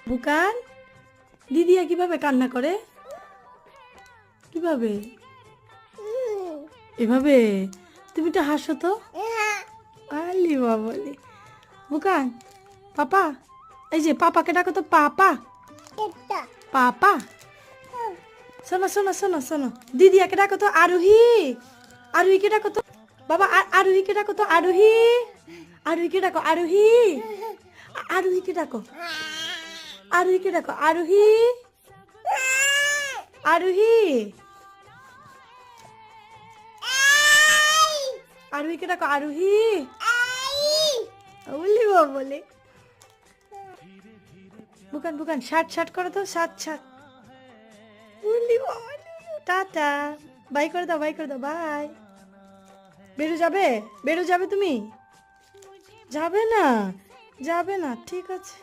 বুকান দিদিয়া কিভাবে কান্না করে? কিভাবে? এভাবে? তুমি তো হাসো তো। আলি বাবলি। বুকান পাপা, এই যে পাপাকে ডাকো তো, পাপা পাপা। শোনো শোনো শোনো শোনো, দিদিয়াকে ডাকো তো, আরোহী। আরোহীকে ডাকো তো বাবা, আরোহীকে ডাকো তো, আরোহী। আরোহীকে ডাকো, আরোহী। আরোহীকে ডাকো, আরোহীকে ডাকো, আরোহী। আরোহী, আরোহীকে ডাকো, আরোহী। বলি বলে বুকান বুকান, শার্ট শার্ট করো তো, শার্ট শার্ট। বলি টাটা, বাই করে দাও, বাই করে দাও, বাই। বেরো যাবে, বেরো যাবে তুমি? যাবে না, যাবে না, ঠিক আছে।